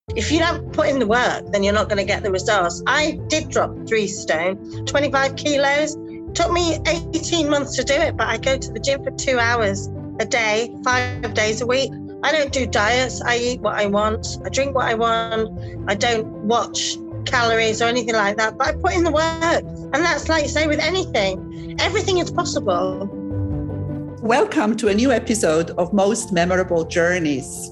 If you don't put in the work, then you're not going to get the results. I did drop 3 stone, 25 kilos. Took me 18 months to do it, but I go to the gym for 2 hours a day, 5 days a week. I don't do diets. I eat what I want. I drink what I want. I don't watch calories or anything like that, but I put in the work. And that's like you say with anything. Everything is possible. Welcome to a new episode of Most Memorable Journeys.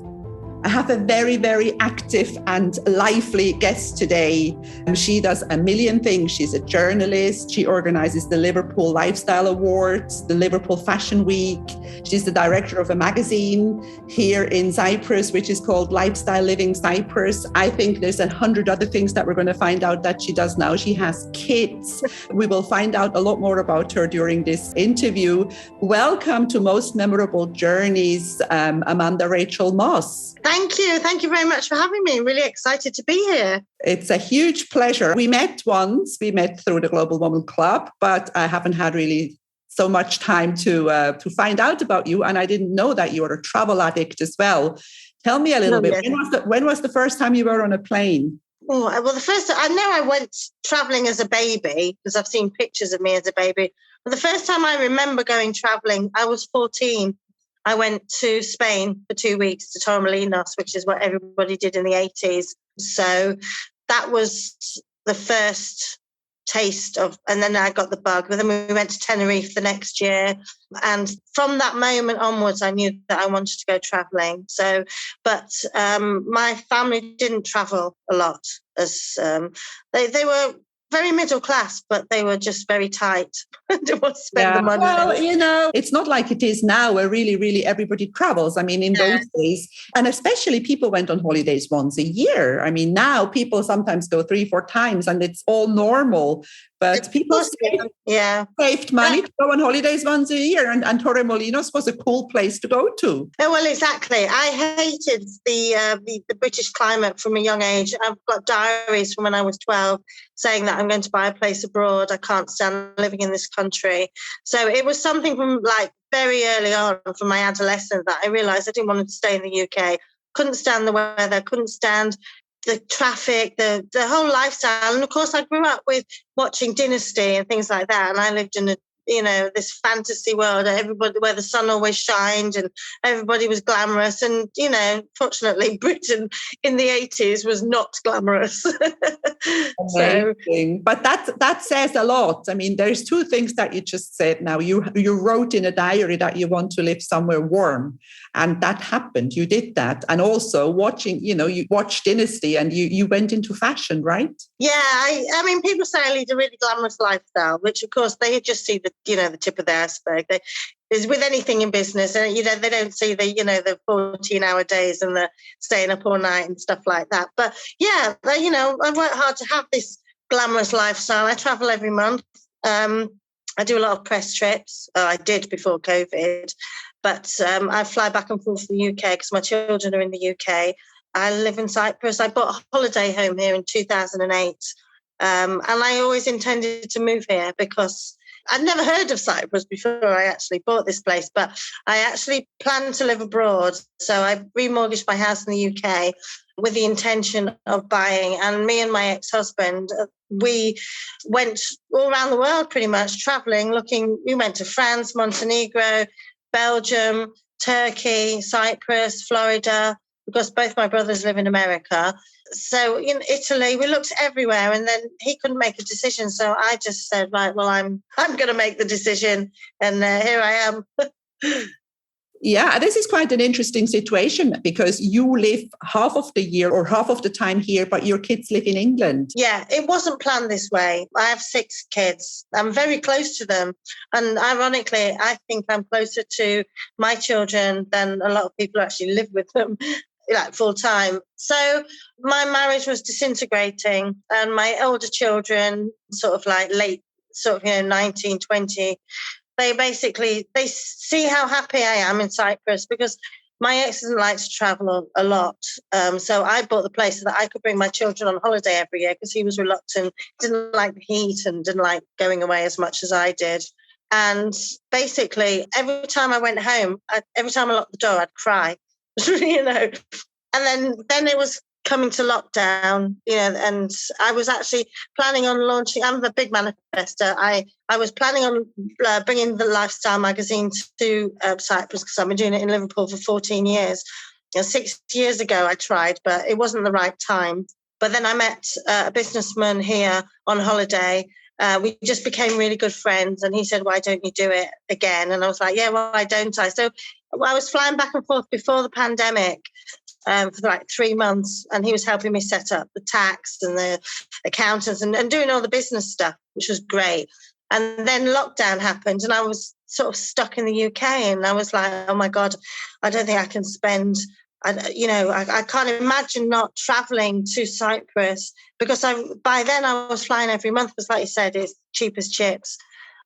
I have a very, very active and lively guest today. She does a million things. She's a journalist. She organizes the Liverpool Lifestyle Awards, the Liverpool Fashion Week. She's the director of a magazine here in Cyprus, which is called Lifestyle Living Cyprus. I think there's 100 other things that we're going to find out that she does now. She has kids. We will find out a lot more about her during this interview. Welcome to Most Memorable Journeys, Amanda Rachel Moss. Thank you. Thank you very much for having me. Really excited to be here. It's a huge pleasure. We met once. We met through the Global Woman Club, but I haven't had really so much time to find out about you. And I didn't know that you were a travel addict as well. Tell me a little bit. When was the first time you were on a plane? Oh, well, I know I went traveling as a baby because I've seen pictures of me as a baby. But the first time I remember going traveling, I was 14. I went to Spain for 2 weeks to Torremolinos, which is what everybody did in the 80s. So that was the first taste of, and then I got the bug. But then we went to Tenerife the next year. And from that moment onwards, I knew that I wanted to go traveling. So, but my family didn't travel a lot as they were very middle class, but they were just very tight. They want to spend the money. Well, it's not like it is now where really everybody travels. I mean, in those days, and especially people went on holidays once a year. I mean, now people sometimes go 3-4 times and it's all normal. But people saved money to go on holidays once a year. And Torremolinos was a cool place to go to. Oh, well, exactly. I hated the British climate from a young age. I've got diaries from when I was 12 saying that I'm going to buy a place abroad. I can't stand living in this country. So it was something from like very early on from my adolescence that I realised I didn't want to stay in the UK. Couldn't stand the weather, couldn't stand the traffic, the whole lifestyle. And of course, I grew up with watching Dynasty and things like that. And I lived in this fantasy world, everybody where the sun always shined and everybody was glamorous. And, fortunately, Britain in the 80s was not glamorous. Amazing. But that says a lot. I mean, there's 2 things that you just said now. You wrote in a diary that you want to live somewhere warm. And that happened. You did that. And also watching, you watched Dynasty and you went into fashion, right? Yeah. I mean, people say I lead a really glamorous lifestyle, which of course they just see the tip of the iceberg. Is with anything in business, and they don't see the 14-hour days and the staying up all night and stuff like that. But yeah, I work hard to have this glamorous lifestyle. I travel every month. I do a lot of press trips. I did before COVID, but I fly back and forth to the UK because my children are in the UK. I live in Cyprus. I bought a holiday home here in 2008, and I always intended to move here because I'd never heard of Cyprus before I actually bought this place, but I actually planned to live abroad. So I remortgaged my house in the UK with the intention of buying. And me and my ex-husband, we went all around the world pretty much, traveling, looking. We went to France, Montenegro, Belgium, Turkey, Cyprus, Florida, because both my brothers live in America. So in Italy, we looked everywhere, and then he couldn't make a decision. So I just said, right, well, I'm going to make the decision, and here I am. Yeah, this is quite an interesting situation because you live half of the year or half of the time here, but your kids live in England. Yeah, it wasn't planned this way. I have 6 kids. I'm very close to them. And ironically, I think I'm closer to my children than a lot of people who actually live with them. Like full time. So my marriage was disintegrating, and my older children, sort of like late, 19, 20, they see how happy I am in Cyprus because my ex doesn't like to travel a lot. So I bought the place so that I could bring my children on holiday every year because he was reluctant, didn't like the heat and didn't like going away as much as I did. And basically, every time I went home, every time I locked the door, I'd cry. And then it was coming to lockdown, and I was actually planning on launching. I'm a big manifester. I was planning on bringing the lifestyle magazine to Cyprus, because I've been doing it in Liverpool for 14 years. 6 years ago I tried, but it wasn't the right time. But then I met a businessman here on holiday. We just became really good friends, and he said, "Why don't you do it again?" And I was like, "Yeah, why don't I?" So I was flying back and forth before the pandemic for like 3 months, and he was helping me set up the tax and the accountants and doing all the business stuff, which was great. And then lockdown happened, and I was sort of stuck in the UK, and I was like, "Oh my God, I don't think I can spend." I can't imagine not traveling to Cyprus, because by then I was flying every month, because like you said, it's cheap as chips.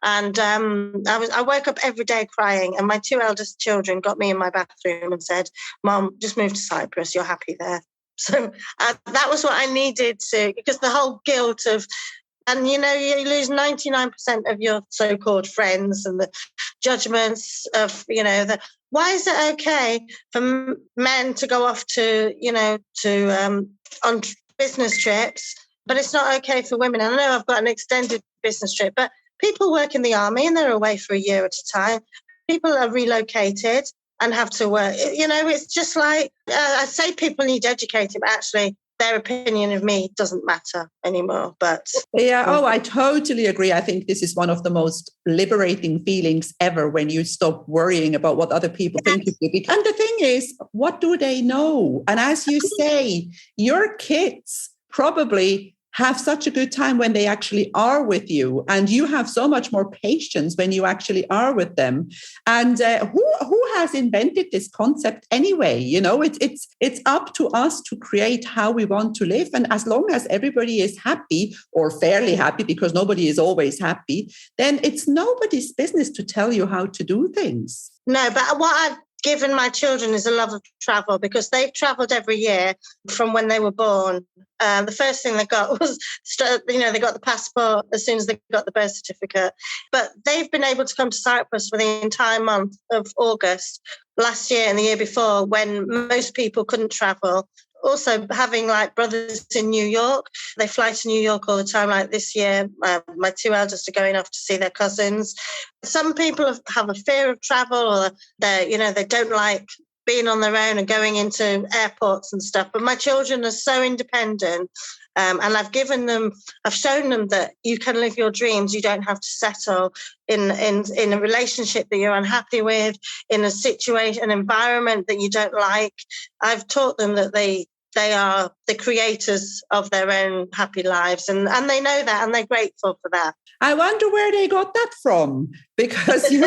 And I woke up every day crying, and my 2 eldest children got me in my bathroom and said, "Mom, just move to Cyprus. You're happy there." So that was what I needed to, because the whole guilt of, and you lose 99% of your so-called friends, and the judgments of, why is it okay for men to go off to on business trips, but it's not okay for women? And I know I've got an extended business trip, but people work in the army and they're away for a year at a time. People are relocated and have to work. It's just like, I say people need educating, but actually their opinion of me doesn't matter anymore. But yeah, I totally agree. I think this is one of the most liberating feelings ever, when you stop worrying about what other people think of you. And the thing is, what do they know? And as you say, your kids probably have such a good time when they actually are with you, and you have so much more patience when you actually are with them. And who has invented this concept anyway? It's up to us to create how we want to live, and as long as everybody is happy, or fairly happy, because nobody is always happy, then it's nobody's business to tell you how to do things. No, but what I've given my children is a love of travel, because they've travelled every year from when they were born. The first thing they got was, they got the passport as soon as they got the birth certificate. But they've been able to come to Cyprus for the entire month of August last year and the year before, when most people couldn't travel. Also, having like brothers in New York, they fly to New York all the time. Like this year, my 2 eldest are going off to see their cousins. Some people have a fear of travel, or they don't like being on their own and going into airports and stuff. But my children are so independent. And I've shown them that you can live your dreams. You don't have to settle in a relationship that you're unhappy with, in a situation, an environment that you don't like. I've taught them that they are the creators of their own happy lives, and they know that, and they're grateful for that. I wonder where they got that from, because you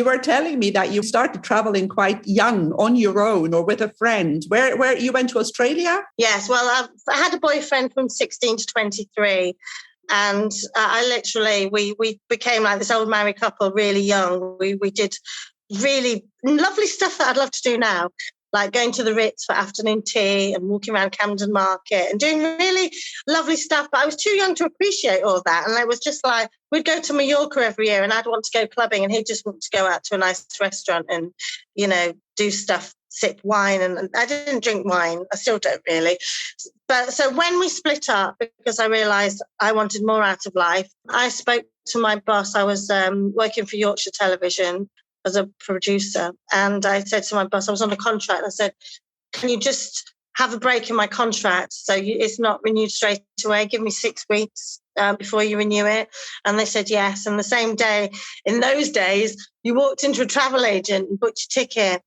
were telling me that you started traveling quite young on your own or with a friend. Where you went to Australia? Yes, well, I had a boyfriend from 16 to 23. And I literally, we became like this old married couple really young. We did really lovely stuff that I'd love to do now, like going to the Ritz for afternoon tea and walking around Camden Market and doing really lovely stuff. But I was too young to appreciate all that. And it was just like, we'd go to Mallorca every year, and I'd want to go clubbing, and he'd just want to go out to a nice restaurant and, do stuff, sip wine. And I didn't drink wine. I still don't really. But so when we split up, because I realised I wanted more out of life, I spoke to my boss. I was working for Yorkshire Television as a producer. And I said to my boss, I was on a contract, and I said, "Can you just have a break in my contract so it's not renewed straight away? Give me 6 weeks before you renew it." And they said yes. And the same day, in those days, you walked into a travel agent and booked your ticket.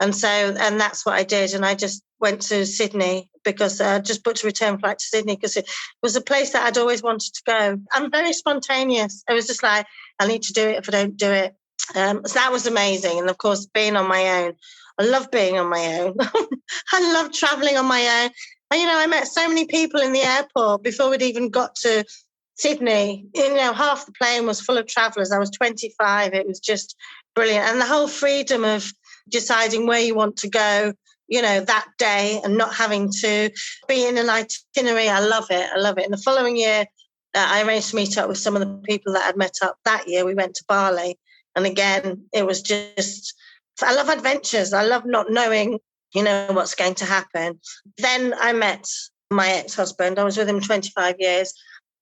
And that's what I did. And I just went to Sydney, because I just booked a return flight to Sydney, because it was a place that I'd always wanted to go. I'm very spontaneous. It was just like, I need to do it if I don't do it. So that was amazing. And of course, being on my own, I love being on my own. I love traveling on my own. And, I met so many people in the airport before we'd even got to Sydney. Half the plane was full of travelers. I was 25. It was just brilliant. And the whole freedom of deciding where you want to go, that day, and not having to be in an itinerary. I love it. And the following year, I arranged to meet up with some of the people that I'd met up that year. We went to Bali. And again, it was just, I love adventures. I love not knowing you know what's going to happen. Then I met my ex-husband. I was with him 25 years.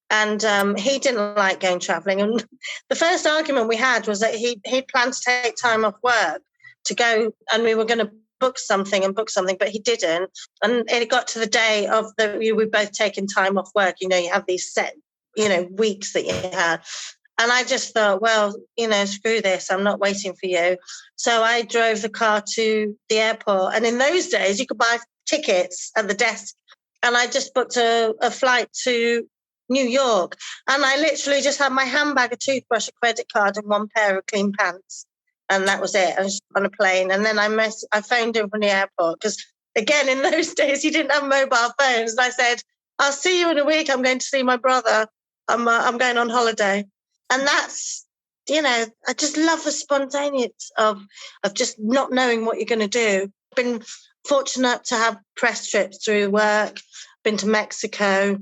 And he didn't like going traveling. And the first argument we had was that he planned to take time off work to go, and we were going to book something, but he didn't. And it got to the day of we were both taking time off work. You know, you have these set, you know, weeks that you had. And I just thought, well, you know, screw this. I'm not waiting for you. So I drove the car to the airport. And in those days, you could buy tickets at the desk. And I just booked a flight to New York. And I literally just had my handbag, a toothbrush, a credit card, and one pair of clean pants. And that was it. I was on a plane. And then I phoned him from the airport because, again, in those days, he didn't have mobile phones. And I said, I'll see you in a week. I'm going to see my brother. I'm going on holiday. And that's, you know, I just love the spontaneity of just not knowing what you're going to do. I've been fortunate to have press trips through work, been to Mexico,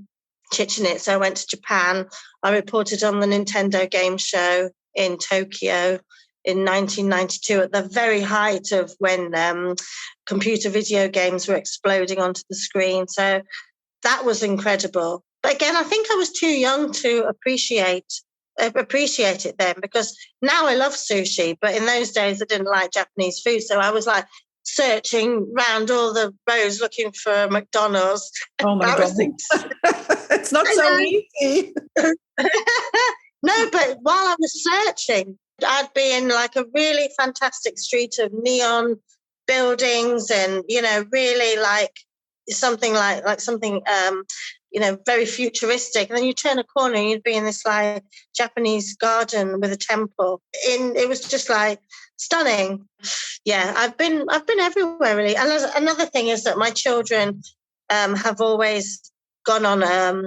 Chichen Itza. I went to Japan. I reported on the Nintendo game show in Tokyo in 1992 at the very height of when computer video games were exploding onto the screen. So that was incredible. But again, I think I was too young to appreciate it then, because now I love sushi, but in those days I didn't like Japanese food. So I was like searching round all the rows looking for McDonald's. Oh my God. It's not so easy. No, but while I was searching, I'd be in like a really fantastic street of neon buildings and, you know, really like something like something, you know, very futuristic. And then you turn a corner and you'd be in this like Japanese garden with a temple. It was just like stunning. Yeah, I've been everywhere really. And another thing is that my children have always gone on a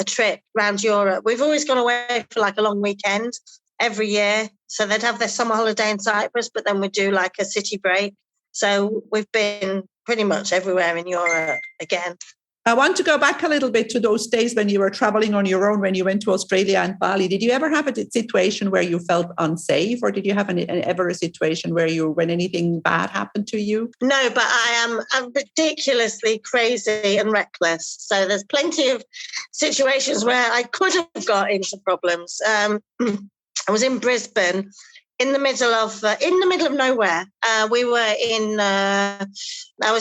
trip around Europe. We've always gone away for like a long weekend every year. So they'd have their summer holiday in Cyprus, but then we'd do like a city break. So we've been pretty much everywhere in Europe again. I want to go back a little bit to those days when you were traveling on your own, when you went to Australia and Bali. Did you ever have a situation where you felt unsafe, or did you have ever a situation when anything bad happened to you? No, but I'm ridiculously crazy and reckless. So there's plenty of situations where I could have got into problems. I was in Brisbane. In the middle of nowhere. I was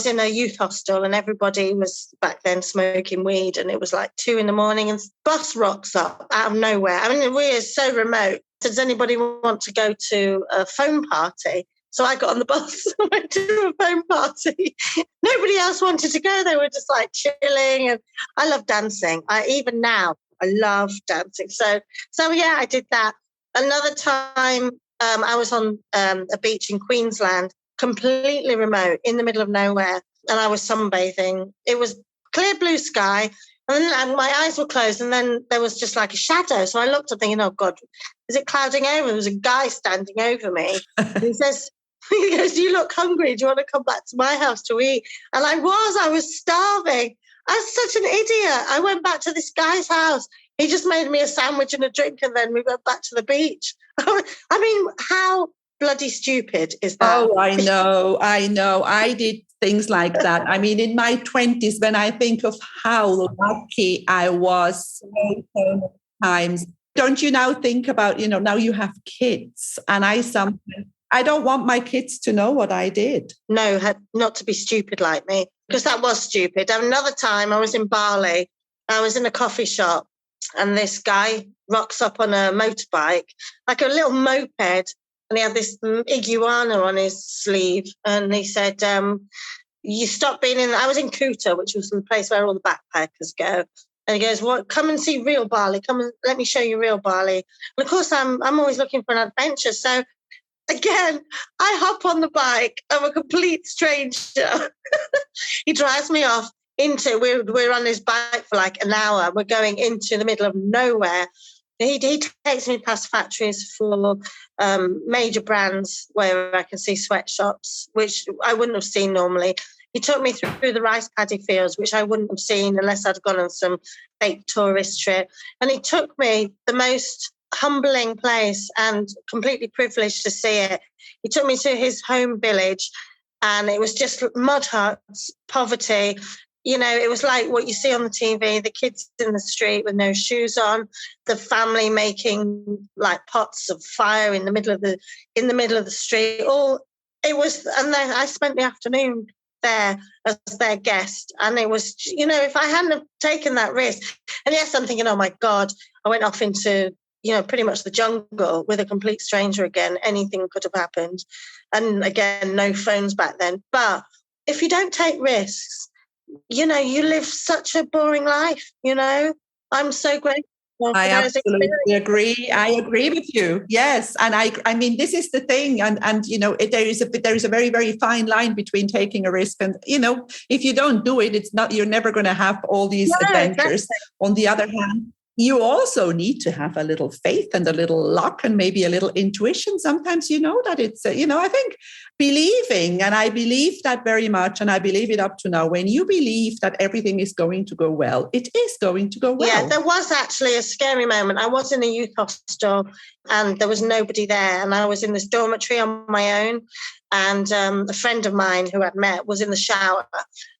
in a youth hostel and everybody was back then smoking weed, and it was like 2 a.m. and bus rocks up out of nowhere. I mean, we are so remote. Does anybody want to go to a foam party? So I got on the bus and went to a foam party. Nobody else wanted to go. They were just like chilling, and I love dancing. Even now, I love dancing. So yeah, I did that. Another time, I was on a beach in Queensland, completely remote, in the middle of nowhere, and I was sunbathing. It was clear blue sky, and then my eyes were closed, and then there was just like a shadow. So I looked up thinking, oh, God, is it clouding over? There was a guy standing over me. And he goes, you look hungry. Do you want to come back to my house to eat? And I was starving. I was such an idiot. I went back to this guy's house. He just made me a sandwich and a drink, and then we went back to the beach. I mean, how bloody stupid is that? Oh, I know. I did things like that. I mean, in my 20s, when I think of how lucky I was so many times, don't you now think about, you know, now you have kids, and I don't want my kids to know what I did. No, not to be stupid like me, because that was stupid. Another time I was in Bali. I was in a coffee shop, and this guy rocks up on a motorbike, like a little moped, and he had this iguana on his sleeve. And he said, you stop being in... I was in Kuta, which was the place where all the backpackers go. And he goes, "What? Come and see real Bali. Come and let me show you real Bali." And of course, I'm always looking for an adventure. So again, I hop on the bike. I'm a complete stranger. He drives me off into... We're on his bike for like an hour. We're going into the middle of nowhere. He takes me past factories for major brands where I can see sweatshops, which I wouldn't have seen normally. He took me through the rice paddy fields, which I wouldn't have seen unless I'd gone on some fake tourist trip. And he took me the most humbling place, and completely privileged to see it. He took me to his home village, And it was just mud huts, poverty. You know, it was like what you see on the TV, the kids in the street with no shoes on, the family making like pots of fire in the middle of the street. And then I spent the afternoon there as their guest. And it was, you know, if I hadn't have taken that risk, and yes, I'm thinking, oh my God, I went off into, you know, pretty much the jungle with a complete stranger again. Anything could have happened. And again, no phones back then. But if you don't take risks, you know, you live such a boring life, you know. I'm so grateful for I those absolutely agree. I agree with you. Yes. And I mean, this is the thing. And you know, there is a very, very fine line between taking a risk and, you know, if you don't do it, you're never going to have all these adventures. Exactly. On the other hand, you also need to have a little faith and a little luck and maybe a little intuition. Sometimes you know that it's, you know, I think believing, and I believe that very much, and I believe it up to now, when you believe that everything is going to go well, it is going to go well. Yeah, there was actually a scary moment. I was in a youth hostel and there was nobody there. And I was in this dormitory on my own. And a friend of mine who I'd met was in the shower.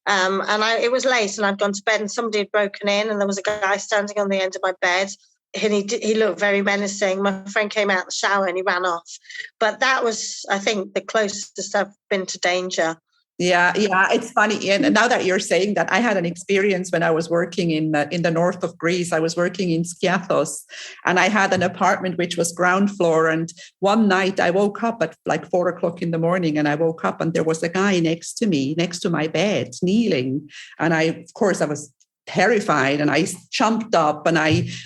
It was late and I'd gone to bed and somebody had broken in and there was a guy standing on the end of my bed. And he looked very menacing. My friend came out of the shower and he ran off. But that was, I think, the closest I've been to danger. Yeah, it's funny. And now that you're saying that, I had an experience when I was working in the north of Greece. I was working in Skiathos, and I had an apartment which was ground floor. And one night I woke up at like 4:00 in the morning, and I woke up and there was a guy next to my bed, kneeling. And I was terrified, and I jumped up and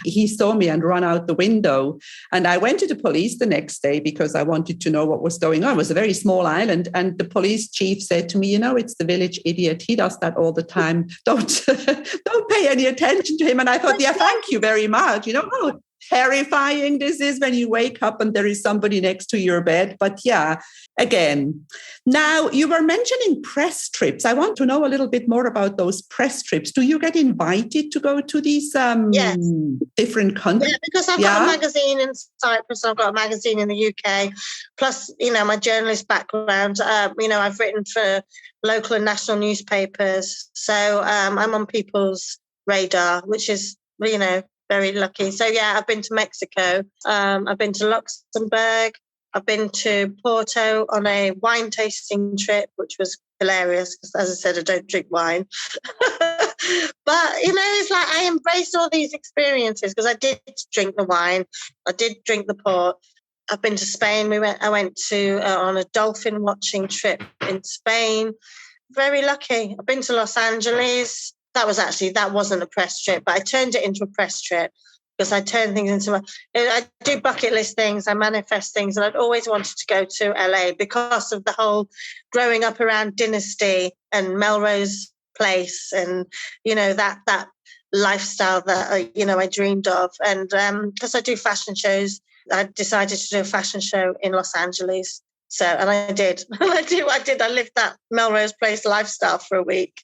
he saw me and ran out the window. And I went to the police the next day because I wanted to know what was going on. It was a very small island, and the police chief said to me, you know, it's the village idiot. He does that all the time. Don't pay any attention to him. And I thought, yeah, thank you very much. You know, how terrifying this is when you wake up and there is somebody next to your bed. But yeah, again, now you were mentioning press trips. I want to know a little bit more about those press trips. Do you get invited to go to these yes. different countries? Yeah, because I've got a magazine in Cyprus, I've got a magazine in the UK, plus, you know, my journalist background. You know, I've written for local and national newspapers. So I'm on people's radar, which is, you know, very lucky. So yeah, I've been to Mexico. I've been to Luxembourg. I've been to Porto on a wine tasting trip, which was hilarious because, as I said, I don't drink wine. But, you know, it's like I embrace all these experiences because I did drink the wine. I did drink the port. I've been to Spain. I went to on a dolphin watching trip in Spain. Very lucky. I've been to Los Angeles. That wasn't a press trip, but I turned it into a press trip because I turn things into I do bucket list things, I manifest things, and I'd always wanted to go to LA because of the whole growing up around Dynasty and Melrose Place, and you know that lifestyle that I dreamed of, and because I do fashion shows, I decided to do a fashion show in Los Angeles. So, and I did, I lived that Melrose Place lifestyle for a week.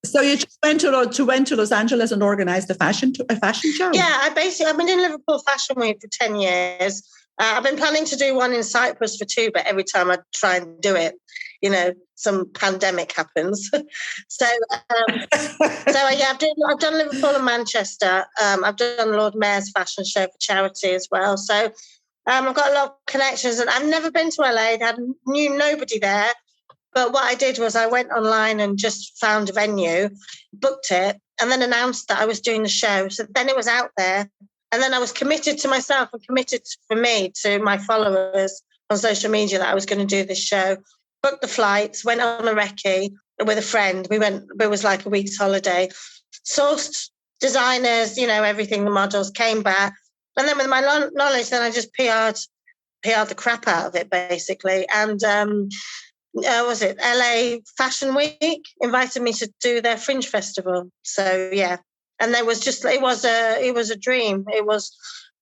So you just went to Los Angeles and organized a fashion show? Yeah, I've been in Liverpool Fashion Week for 10 years. I've been planning to do one in Cyprus for 2, but every time I try and do it, you know, some pandemic happens. So I've done Liverpool and Manchester. I've done Lord Mayor's fashion show for charity as well. So I've got a lot of connections, and I've never been to LA. I knew nobody there. But what I did was I went online and just found a venue, booked it, and then announced that I was doing the show. So then it was out there. And then I was committed to myself and committed for me, to my followers on social media, that I was going to do this show. Booked the flights, went on a recce with a friend. It was like a week's holiday. Sourced designers, you know, everything, the models, came back. And then with my knowledge, then I just PR'd the crap out of it, basically. And was it LA Fashion Week invited me to do their Fringe Festival. So yeah, and it was a dream. It was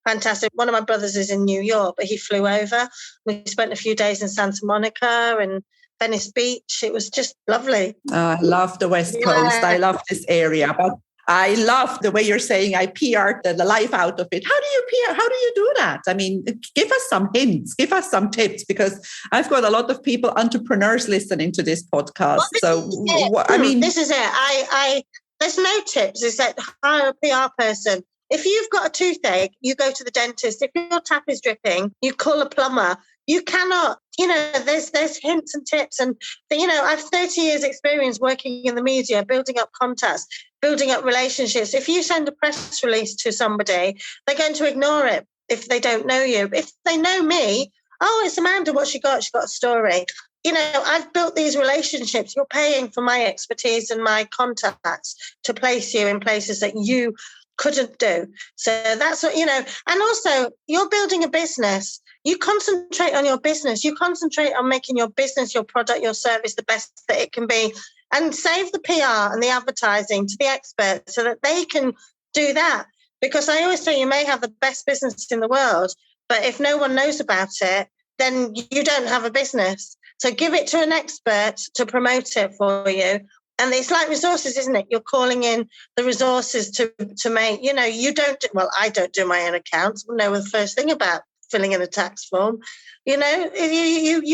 fantastic. One of my brothers is in New York, but he flew over. We spent a few days in Santa Monica and Venice Beach. It was just lovely. I love the West Coast. I love this area, but I love the way you're saying I PR the life out of it. How do you PR? How do you do that? I mean, give us some hints, give us some tips, because I've got a lot of people, entrepreneurs listening to this podcast. This is it. There's no tips. It's that hire a PR person. If you've got a toothache, you go to the dentist. If your tap is dripping, you call a plumber. You cannot, there's hints and tips. And, I've 30 years experience working in the media, building up contacts, building up relationships. If you send a press release to somebody, they're going to ignore it if they don't know you. If they know me, oh, it's Amanda, what she got? She got a story. I've built these relationships. You're paying for my expertise and my contacts to place you in places that you couldn't do. So that's what, and also you're building a business. You concentrate on your business. You concentrate on making your business, your product, your service the best that it can be, and save the PR and the advertising to the experts so that they can do that. Because I always say you may have the best business in the world, but if no one knows about it, then you don't have a business. So give it to an expert to promote it for you. And it's like resources, isn't it? You're calling in the resources to make, I don't do my own accounts. I know the first thing about filling in a tax form. You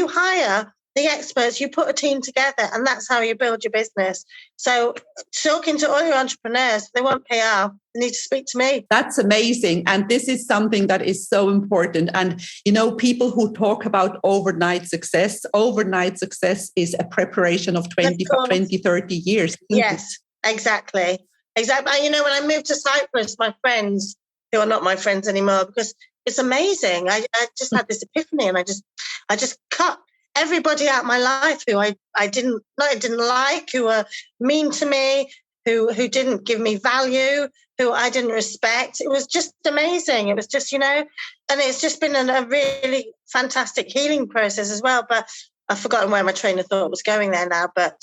hire the experts, you put a team together, and that's how you build your business. So talking to all your entrepreneurs, if they want PR, they need to speak to me. That's amazing. And this is something that is so important. And, people who talk about overnight success is a preparation of 20, 30 years. Yes, exactly. Exactly. When I moved to Cyprus, my friends, who are not my friends anymore, because it's amazing. I just had this epiphany, and I just cut everybody out of my life who I didn't like, who were mean to me, who didn't give me value, who I didn't respect. It was just amazing. It was just, and it's just been a really fantastic healing process as well. But I've forgotten where my train of thought was going there now. But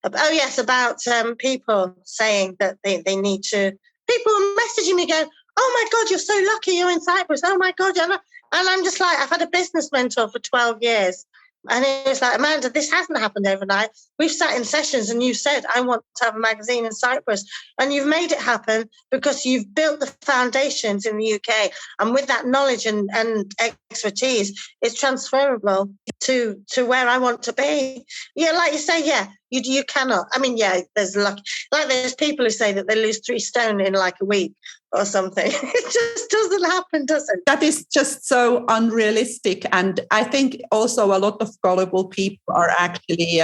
about people saying that they need to. People are messaging me going, "Oh my God, you're so lucky you're in Cyprus. Oh my God." And I'm just like, I've had a business mentor for 12 years. And it was like, Amanda, this hasn't happened overnight. We've sat in sessions and you said, I want to have a magazine in Cyprus. And you've made it happen because you've built the foundations in the UK. And with that knowledge and expertise, it's transferable to where I want to be. Yeah, like you say, yeah, you cannot. I mean, yeah, there's luck. Like there's people who say that they lose 3 stone in like a week or something. It just doesn't happen, does it? That is just so unrealistic. And I think also a lot of gullible people are actually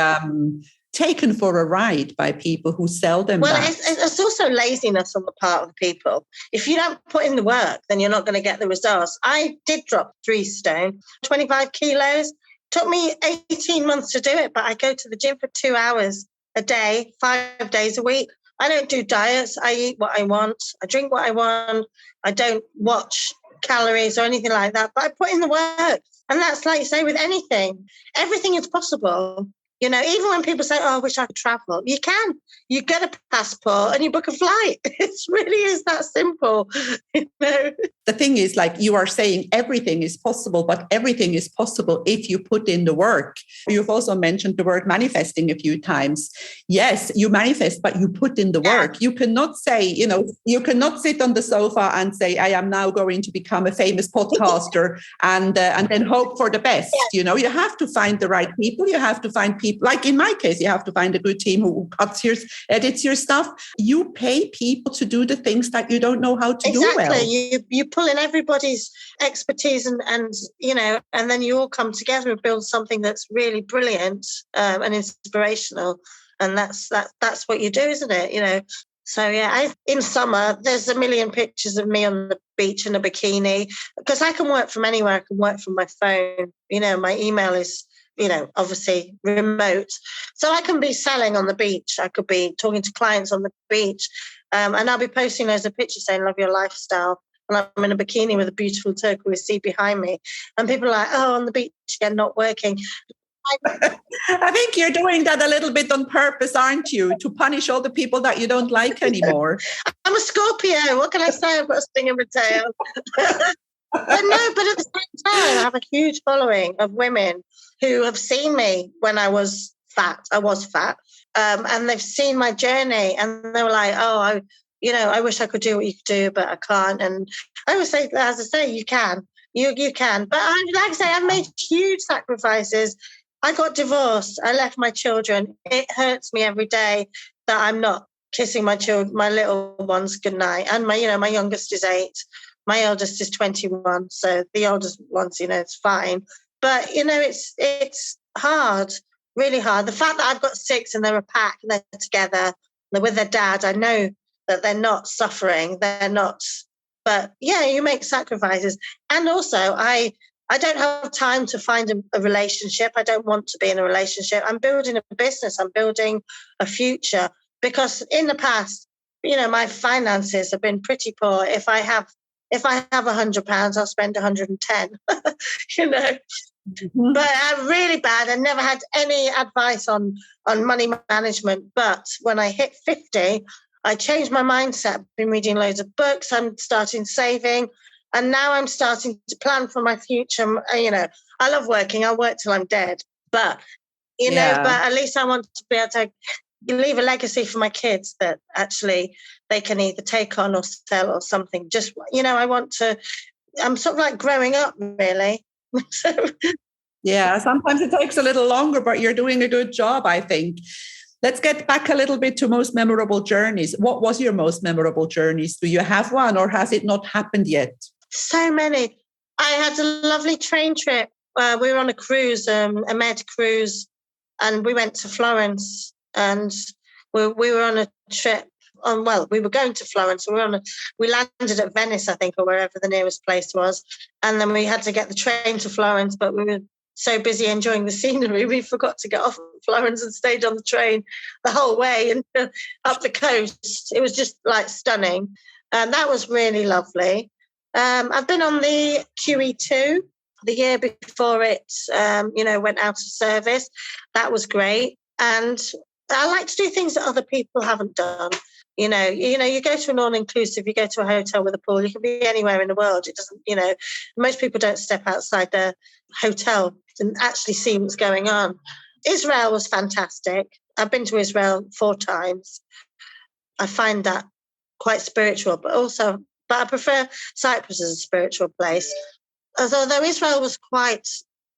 taken for a ride by people who sell them that. It's also laziness on the part of the people. If you don't put in the work, then you're not going to get the results. I did drop 3 stone, 25 kilos. Took me 18 months to do it, but I go to the gym for 2 hours a day, 5 days a week. I don't do diets. I eat what I want. I drink what I want. I don't watch calories or anything like that, but I put in the work. And that's like you say with anything. Everything is possible. Even when people say, oh, I wish I could travel, you can. You get a passport and you book a flight. It really is that simple. The thing is, like you are saying, everything is possible, but everything is possible if you put in the work. You've also mentioned the word manifesting a few times. Yes, you manifest, but you put in the work. You cannot say, you cannot sit on the sofa and say, I am now going to become a famous podcaster and then hope for the best. You have to find the right people. You have to find people. Like in my case, you have to find a good team who edits your stuff. You pay people to do the things that you don't know how to do well. Exactly. You pull in everybody's expertise and then you all come together and build something that's really brilliant and inspirational. And that's what you do, isn't it? So yeah, in summer there's a million pictures of me on the beach in a bikini because I can work from anywhere. I can work from my phone. My email is obviously remote. So I can be selling on the beach. I could be talking to clients on the beach. And I'll be posting loads of pictures saying, love your lifestyle. And I'm in a bikini with a beautiful turquoise sea behind me. And people are like, oh, on the beach, again, not working. I think you're doing that a little bit on purpose, aren't you? To punish all the people that you don't like anymore. I'm a Scorpio. What can I say? I've got a sting in my tail. But at the same time, I have a huge following of women who have seen me when I was fat. I was fat. And they've seen my journey and they were like, oh, I wish I could do what you could do, but I can't. And I always say, as I say, you can. You can. But like I say, I've made huge sacrifices. I got divorced. I left my children. It hurts me every day that I'm not kissing my children, my little ones goodnight. And my youngest is 8. My eldest is 21. So the oldest ones, it's fine. But, it's hard, really hard. The fact that I've got 6 and they're a pack and they're together, they're with their dad, I know that they're not suffering. They're not. But yeah, you make sacrifices. And also, I don't have time to find a relationship. I don't want to be in a relationship. I'm building a business. I'm building a future. Because in the past, my finances have been pretty poor. If I have £100, I'll spend 110. Mm-hmm. But I'm really bad. I never had any advice on money management. But when I hit 50, I changed my mindset. I've been reading loads of books. I'm starting saving. And now I'm starting to plan for my future. I love working. I'll work till I'm dead. But, but at least I want to be able to leave a legacy for my kids that actually they can either take on or sell or something. Just, I'm sort of like growing up, really. Yeah, sometimes it takes a little longer, but you're doing a good job, I think. Let's get back a little bit to most memorable journeys. What was your most memorable journeys? Do you have one or has it not happened yet? So many. I had a lovely train trip. We were on a cruise, a Med cruise, and we went to Florence. And we were on a trip. We were going to Florence. We landed at Venice, I think, or wherever the nearest place was. And then we had to get the train to Florence, but we were so busy enjoying the scenery, we forgot to get off at Florence and stayed on the train the whole way and up the coast. It was just like stunning. That was really lovely. I've been on the QE2 the year before it, went out of service. That was great. And I like to do things that other people haven't done. You go to an all-inclusive, you go to a hotel with a pool, you can be anywhere in the world. It doesn't, most people don't step outside their hotel and actually see what's going on. Israel was fantastic. I've been to Israel 4 times. I find that quite spiritual, but I prefer Cyprus as a spiritual place. Although Israel was quite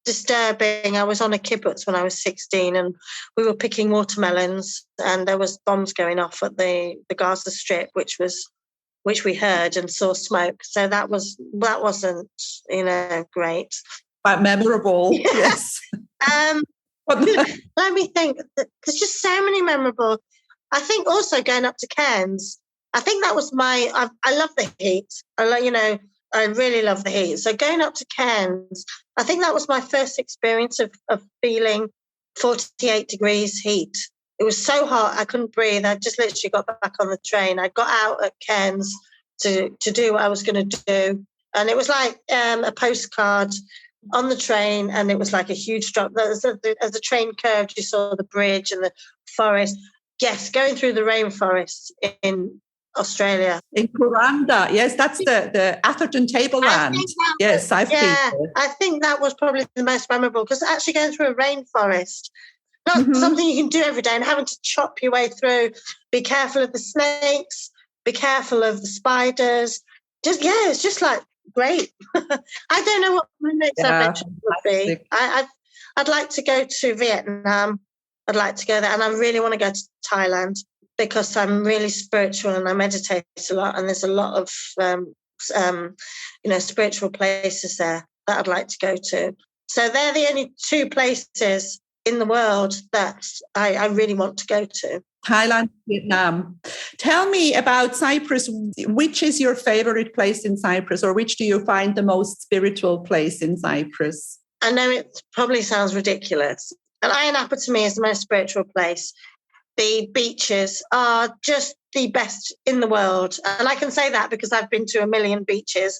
disturbing. I was on a kibbutz when I was 16 and we were picking watermelons and there was bombs going off at the Gaza Strip, which we heard and saw smoke. So that wasn't, great. But memorable, yes. Let me think. There's just so many memorable. I think also going up to Cairns. I think that was I love the heat. I really love the heat. So going up to Cairns, I think that was my first experience of feeling 48 degrees heat. It was so hot, I couldn't breathe. I just literally got back on the train. I got out at Cairns to do what I was going to do. And it was like a postcard on the train, and it was like a huge drop. As the train curved, you saw the bridge and the forest. Yes, going through the rainforest in Australia. In Kuranda, yes, that's the Atherton Tableland. Yes, I've been there. I think that was probably the most memorable because actually going through a rainforest, not something you can do every day, and having to chop your way through. Be careful of the snakes, be careful of the spiders. It's just like great. I don't know what my next adventure would be. I'd like to go to Vietnam. I'd like to go there, and I really want to go to Thailand, because I'm really spiritual and I meditate a lot, and there's a lot of spiritual places there that I'd like to go to. So they're the only 2 places in the world that I really want to go to. Thailand, Vietnam. Tell me about Cyprus. Which is your favorite place in Cyprus, or which do you find the most spiritual place in Cyprus? I know it probably sounds ridiculous, and Ayia Napa to me is the most spiritual place. The beaches are just the best in the world. And I can say that because I've been to a million beaches.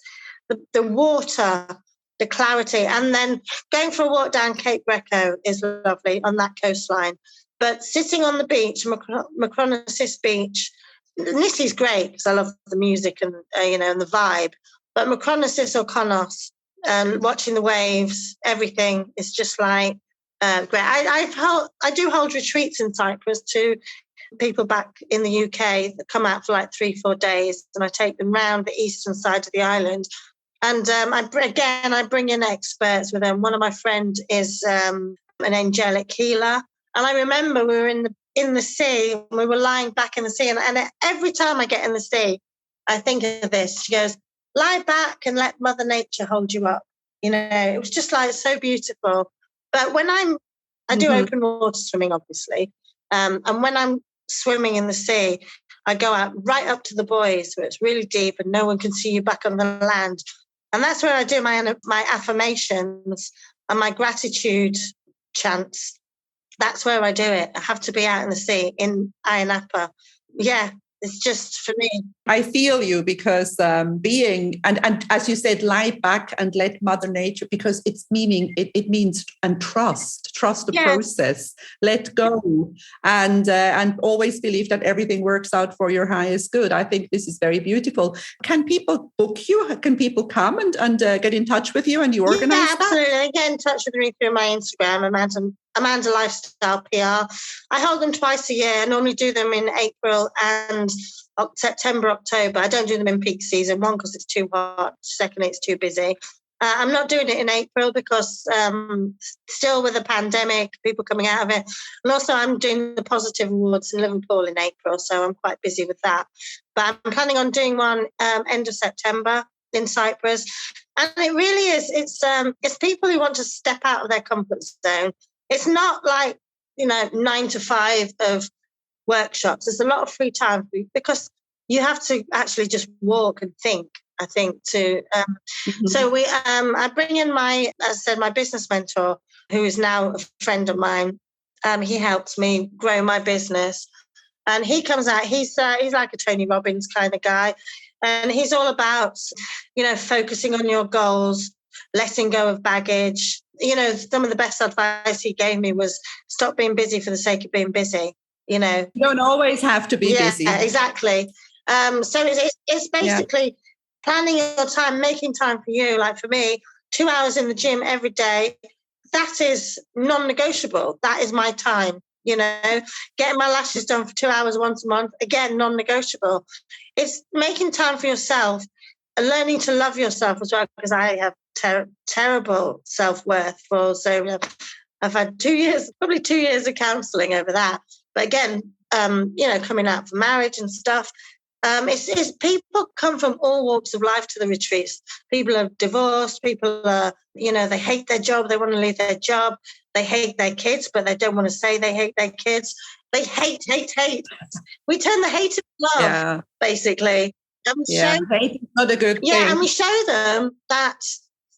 The water, the clarity, and then going for a walk down Cape Greco is lovely on that coastline. But sitting on the beach, Mykonos Beach, Nissy's great because I love the music and, and the vibe. But Mykonos or Konos, watching the waves, everything is just like great. I do hold retreats in Cyprus to people back in the UK that come out for like 3-4 days, and I take them round the eastern side of the island. And I bring in experts with them. One of my friends is an angelic healer, and I remember we were in the sea. We were lying back in the sea, and every time I get in the sea, I think of this. She goes, "Lie back and let Mother Nature hold you up." It was just like so beautiful. But when I do open water swimming, obviously, and when I'm swimming in the sea, I go out right up to the buoys where it's really deep and no one can see you back on the land. And that's where I do my affirmations and my gratitude chants. That's where I do it. I have to be out in the sea in Ayia Napa. Yeah, it's just for me. I feel you, because being, and as you said, lie back and let Mother Nature, because it means and trust the process, let go, and always believe that everything works out for your highest good. I think this is very beautiful. Can people book you? Can people come and get in touch with you, and you organize that? Absolutely. Get in touch with me through my Instagram, Amanda Lifestyle PR. I hold them twice a year. I normally do them in April and September, October. I don't do them in peak season. One, because it's too hot. Second, it's too busy. I'm not doing it in April because still with the pandemic, people coming out of it. And also I'm doing the Positive Awards in Liverpool in April, so I'm quite busy with that. But I'm planning on doing one end of September in Cyprus. And it really is, it's people who want to step out of their comfort zone. It's not like, 9 to 5 of workshops. There's a lot of free time because you have to actually just walk and think, I think, too. So I bring in my business mentor, who is now a friend of mine. He helps me grow my business. And he comes out, he's like a Tony Robbins kind of guy. And he's all about, focusing on your goals, letting go of baggage. Some of the best advice he gave me was stop being busy for the sake of being busy. You don't always have to be busy. Yeah, exactly. So it's basically planning your time, making time for you. Like for me, 2 hours in the gym every day, that is non-negotiable. That is my time. Getting my lashes done for 2 hours once a month, again, non-negotiable. It's making time for yourself and learning to love yourself as well, because I have terrible self-worth. So I've had 2 years, probably 2 years of counselling over that. But again, coming out for marriage and stuff, it's people come from all walks of life to the retreats. People are divorced. People are, they hate their job. They want to leave their job. They hate their kids, but they don't want to say they hate their kids. They hate. We turn the hate into love, basically. Hate is not a good thing. Yeah, and we show them that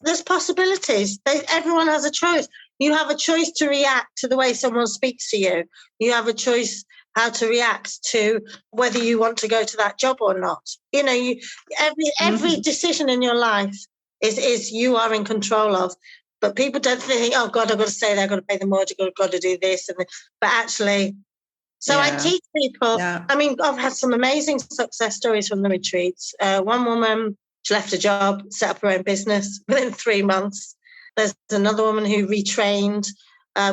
there's possibilities. Everyone has a choice. You have a choice to react to the way someone speaks to you. You have a choice how to react to whether you want to go to that job or not. Every decision in your life is you are in control of. But people don't think, oh God, I've got to stay there, I've got to pay the mortgage, I've got to do this. But actually, I teach people. Yeah. I mean, I've had some amazing success stories from the retreats. One woman, she left a job, set up her own business within 3 months. There's another woman who retrained.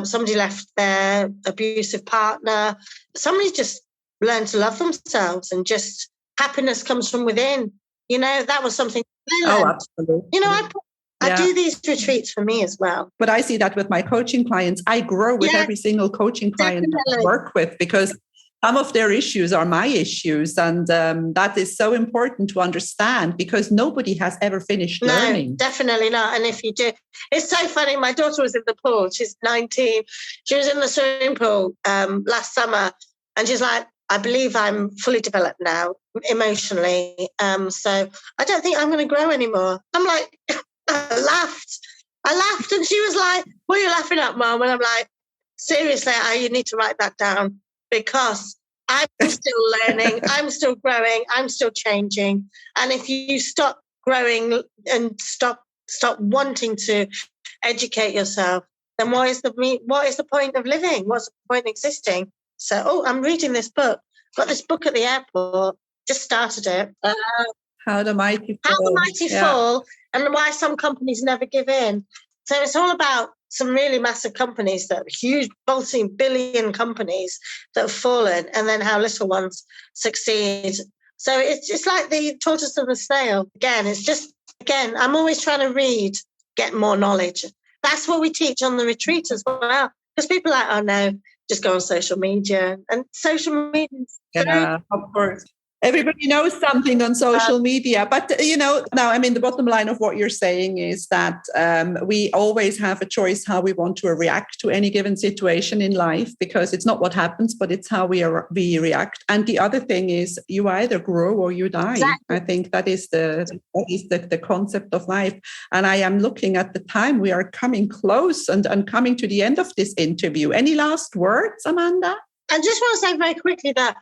Somebody left their abusive partner. Somebody just learned to love themselves, and just happiness comes from within. That was something I learned. Oh, absolutely. I do these retreats for me as well. But I see that with my coaching clients. I grow with every single coaching client that I work with, because some of their issues are my issues. And that is so important to understand, because nobody has ever finished learning. No, definitely not. And if you do, it's so funny. My daughter was in the pool. She's 19. She was in the swimming pool last summer. And she's like, I believe I'm fully developed now emotionally. So I don't think I'm going to grow anymore. I'm like, I laughed. And she was like, what are you laughing at, Mom? And I'm like, seriously, you need to write that down, because I'm still learning, I'm still growing, I'm still changing. And if you stop growing and stop wanting to educate yourself, then what is the point of living? What's the point of existing? So, I'm reading this book. Got this book at the airport. Just started it. How the Mighty Fall. How the Mighty Fall, and why some companies never give in. So it's all about some really massive companies that are huge, multi-billion companies that have fallen, and then how little ones succeed. So it's like the tortoise and the snail. Again, I'm always trying to read, get more knowledge. That's what we teach on the retreat as well. Because people are like, oh no, just go on social media. And social media is of course. Everybody knows something on social media. But, now, I mean, the bottom line of what you're saying is that we always have a choice how we want to react to any given situation in life, because it's not what happens, but it's how we react. And the other thing is you either grow or you die. Exactly. I think that is the concept of life. And I am looking at the time. We are coming close and coming to the end of this interview. Any last words, Amanda? I just want to say very quickly that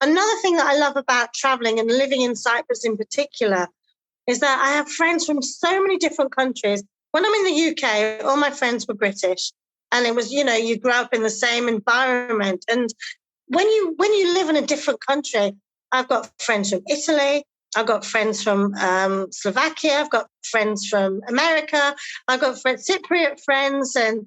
another thing that I love about traveling and living in Cyprus in particular is that I have friends from so many different countries. When I'm in the UK, all my friends were British, and it was, you grow up in the same environment. And when you live in a different country, I've got friends from Italy, I've got friends from Slovakia, I've got friends from America, I've got Cypriot friends and,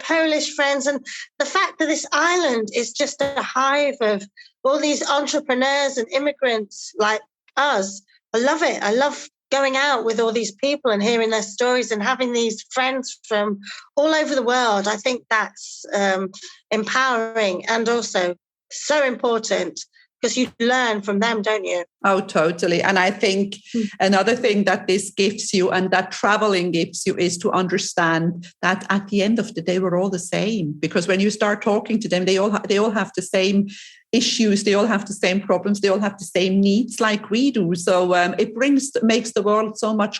Polish friends. And the fact that this island is just a hive of all these entrepreneurs and immigrants like us, I love it. I love going out with all these people and hearing their stories and having these friends from all over the world. I think that's empowering and also so important, because you learn from them, don't you? Oh, totally. And I think another thing that this gives you and that traveling gives you is to understand that at the end of the day, we're all the same. Because when you start talking to them, they all have the same issues, they all have the same problems, they all have the same needs like we do. So it makes the world so much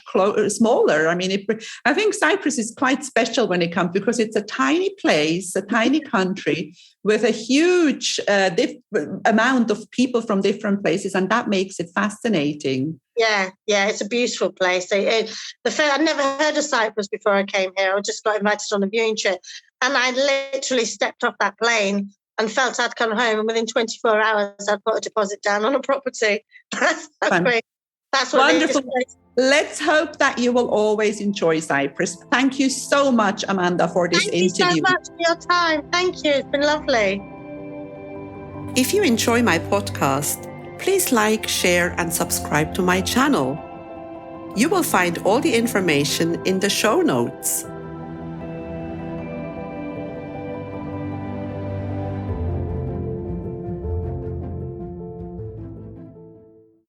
smaller. I mean, I think Cyprus is quite special when it comes, because it's a tiny place, a tiny country with a huge amount of people from different places, and that makes it fascinating. Yeah, it's a beautiful place. I'd never heard of Cyprus before I came here. I just got invited on a viewing trip, and I literally stepped off that plane and felt I'd come home, and within 24 hours, I'd put a deposit down on a property. That's great. That's what wonderful. Let's hope that you will always enjoy Cyprus. Thank you so much, Amanda, for this interview. Thank you so much for your time. Thank you. It's been lovely. If you enjoy my podcast, please like, share, and subscribe to my channel. You will find all the information in the show notes.